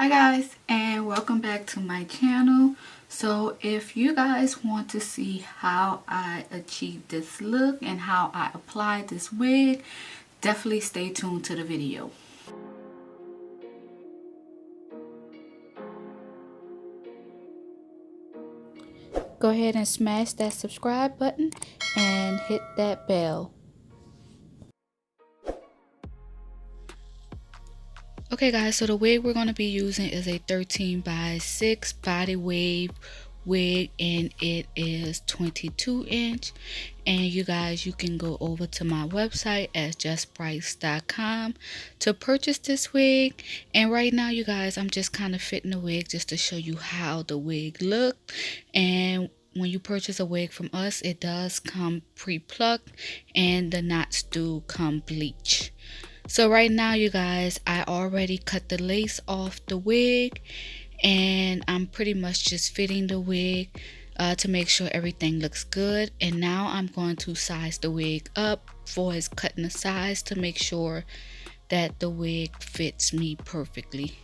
Hi guys, and welcome back to my channel. So if you guys want to see how I achieved this look and how I applied this wig, definitely stay tuned to the video. Go ahead and smash that subscribe button and hit that bell. Okay guys, so the wig we're going to be using is a 13 by 6 body wave wig, and it is 22 inch. And you guys, you can go over to my website at justprice.com to purchase this wig. And right now you guys, I'm just kind of fitting the wig just to show you how the wig looked. And when you purchase a wig from us, it does come pre-plucked and the knots do come bleach. So right now you guys, I already cut the lace off the wig, and I'm pretty much just fitting the wig to make sure everything looks good. And now I'm going to size the wig up for his cutting the size to make sure that the wig fits me perfectly.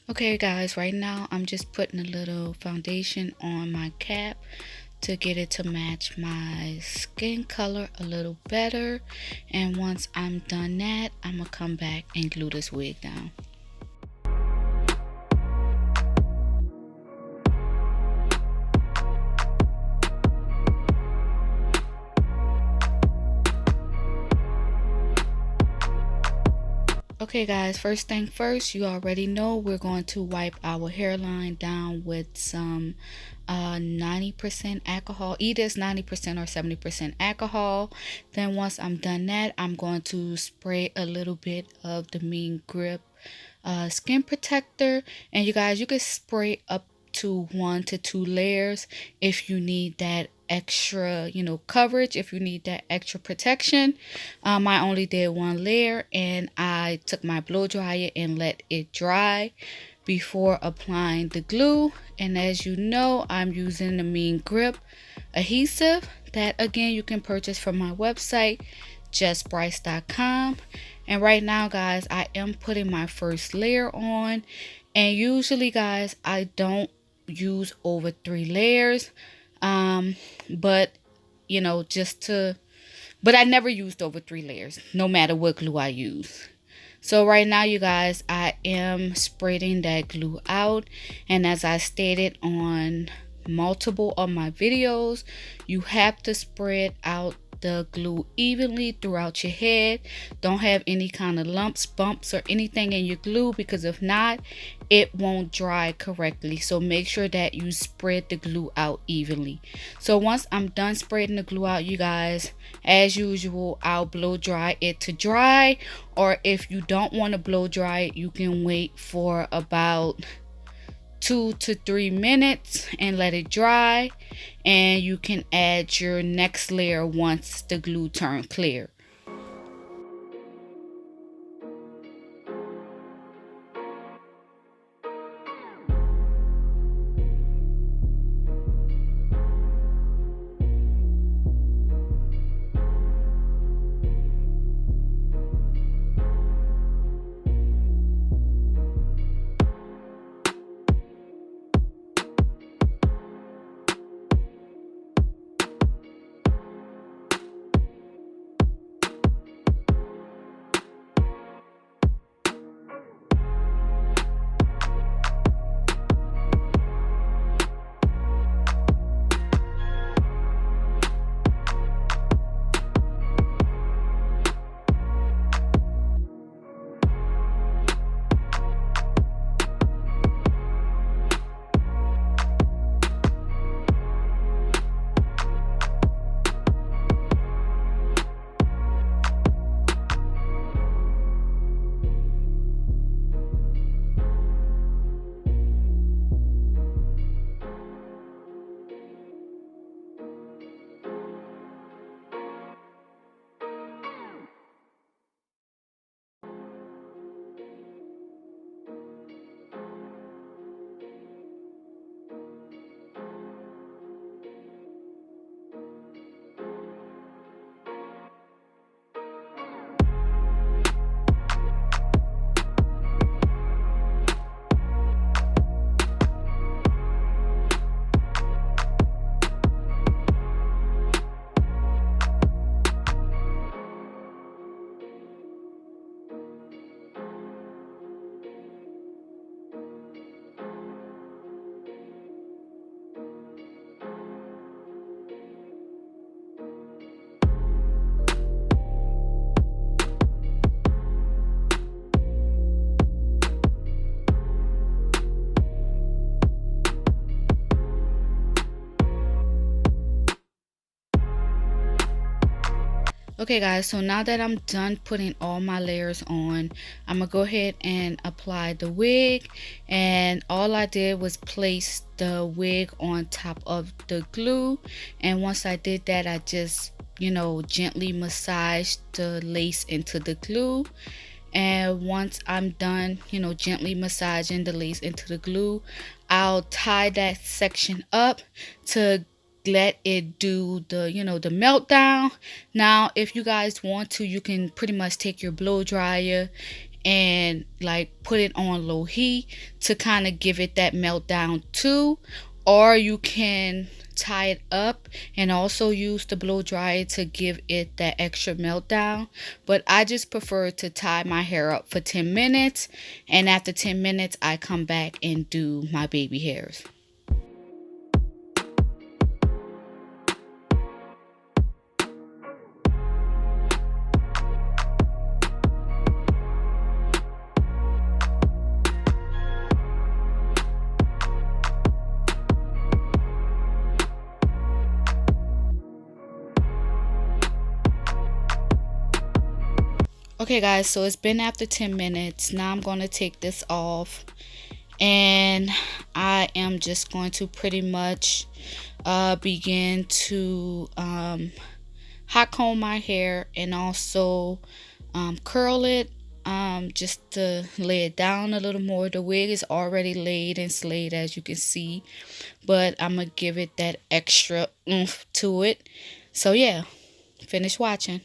Okay guys, right now I'm just putting a little foundation on my cap to get it to match my skin color a little better. And once I'm done that, I'm gonna come back and glue this wig down. Okay guys, first thing first, you already know we're going to wipe our hairline down with some 90% alcohol. Either it's 90% or 70% alcohol. Then once I'm done that, I'm going to spray a little bit of the Mean Grip skin protector. And you guys, you can spray up to 1 to 2 layers if you need that extra coverage, if you need that extra protection. I only did 1 layer, and I took my blow dryer and let it dry before applying the glue. And as you know, I'm using the Mean Grip adhesive that again you can purchase from my website justprice.com. And right now guys, I am putting my first layer on, and usually guys I don't use over 3 layers, but I never used over 3 layers no matter what glue I use. So right now you guys, I am spreading that glue out, and as I stated on multiple of my videos, you have to spread out the glue evenly throughout your head. Don't have any kind of lumps, bumps, or anything in your glue, because if not, it won't dry correctly. So make sure that you spread the glue out evenly. So once I'm done spreading the glue out, you guys, as usual, I'll blow dry it to dry, or if you don't want to blow dry it, you can wait for about 2 to 3 minutes and let it dry, and you can add your next layer once the glue turns clear. Okay guys, so now that I'm done putting all my layers on, I'm gonna go ahead and apply the wig. And all I did was place the wig on top of the glue, and once I did that, I just gently massaged the lace into the glue. And once I'm done gently massaging the lace into the glue, I'll tie that section up to let it do the meltdown. Now if you guys want to, you can pretty much take your blow dryer and like put it on low heat to kind of give it that meltdown too, or you can tie it up and also use the blow dryer to give it that extra meltdown. But I just prefer to tie my hair up for 10 minutes, and after 10 minutes I come back and do my baby hairs. Okay guys, so it's been after 10 minutes. Now I'm going to take this off, and I am just going to pretty much begin to hot comb my hair and also curl it, just to lay it down a little more. The wig is already laid and slayed, as you can see, but I'm gonna give it that extra oomph to it. So yeah, finish watching.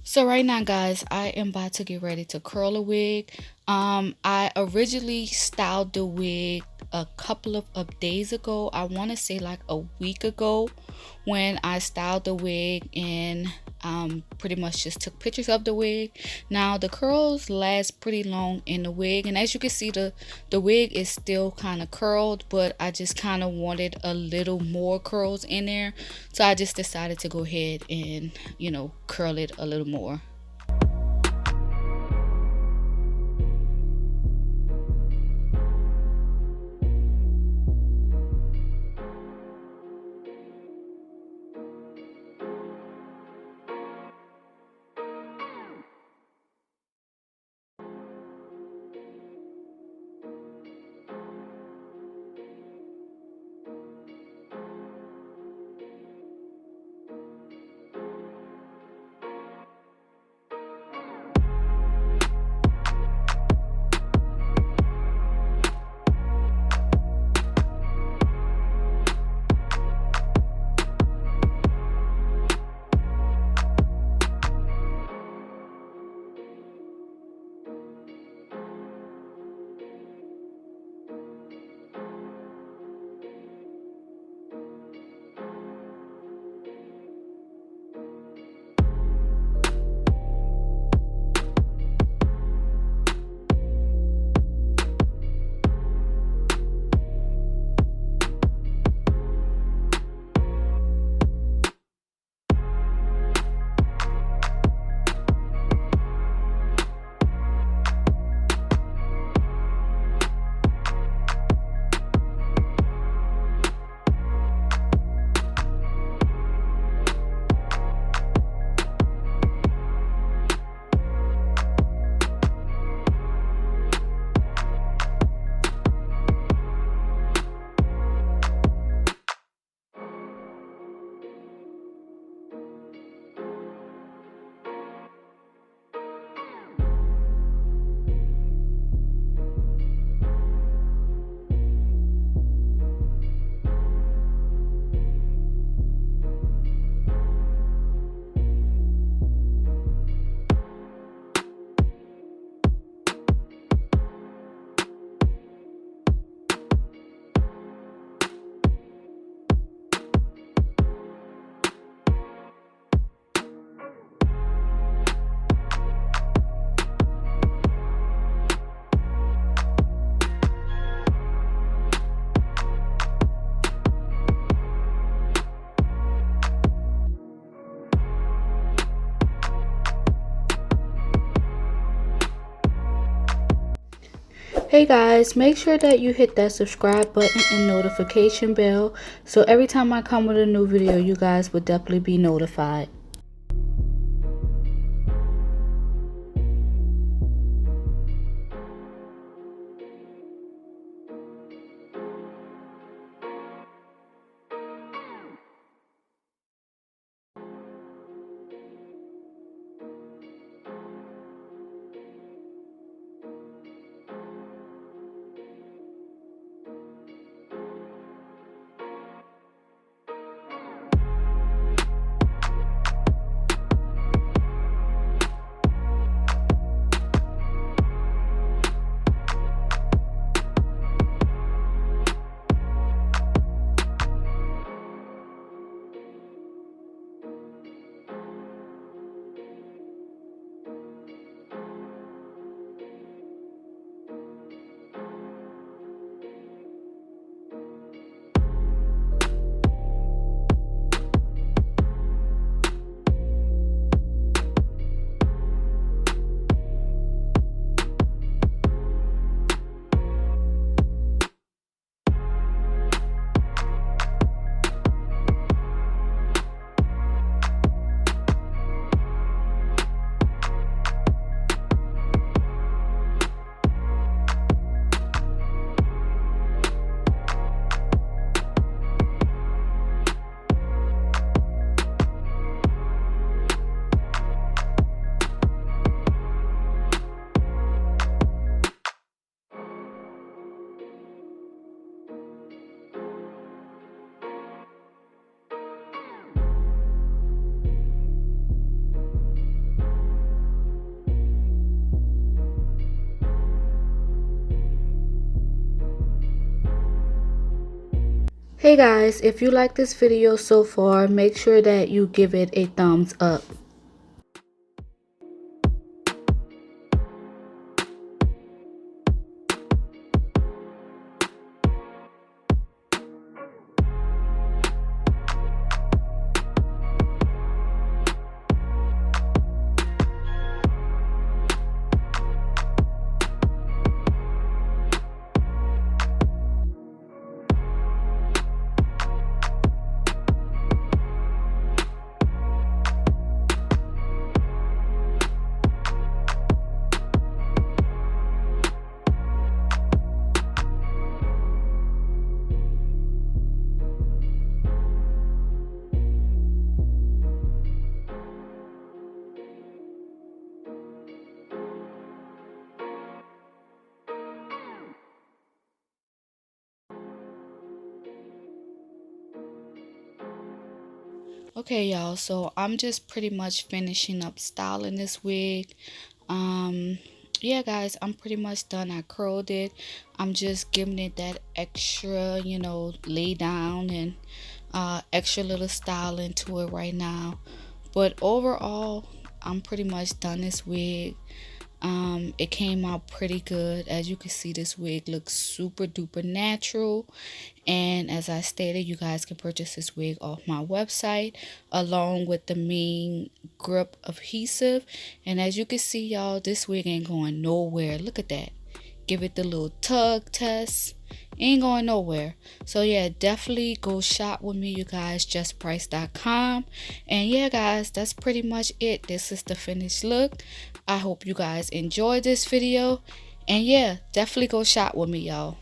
So right now guys, I am about to get ready to curl a wig. I originally styled the wig a couple of days ago. I want to say like a week ago, when I styled the wig and pretty much just took pictures of the wig. Now the curls last pretty long in the wig, and as you can see, the wig is still kind of curled, but I just kind of wanted a little more curls in there, so I just decided to go ahead and curl it a little more. Hey guys, make sure that you hit that subscribe button and notification bell so every time I come with a new video, you guys will definitely be notified. Hey guys, if you like this video so far, make sure that you give it a thumbs up. Okay, y'all, so I'm just pretty much finishing up styling this wig. Um, yeah, guys, I'm pretty much done. I curled it. I'm just giving it that extra, lay down and extra little styling to it right now. But overall, I'm pretty much done this wig. It came out pretty good. As you can see, this wig looks super duper natural. And as I stated, you guys can purchase this wig off my website along with the mean grip adhesive. And as you can see, y'all, this wig ain't going nowhere. Look at that. Give it the little tug test. Ain't going nowhere. So yeah, definitely go shop with me, you guys. justprice.com. And yeah, guys, that's pretty much it. This is the finished look. I hope you guys enjoyed this video. And yeah, definitely go shop with me, y'all.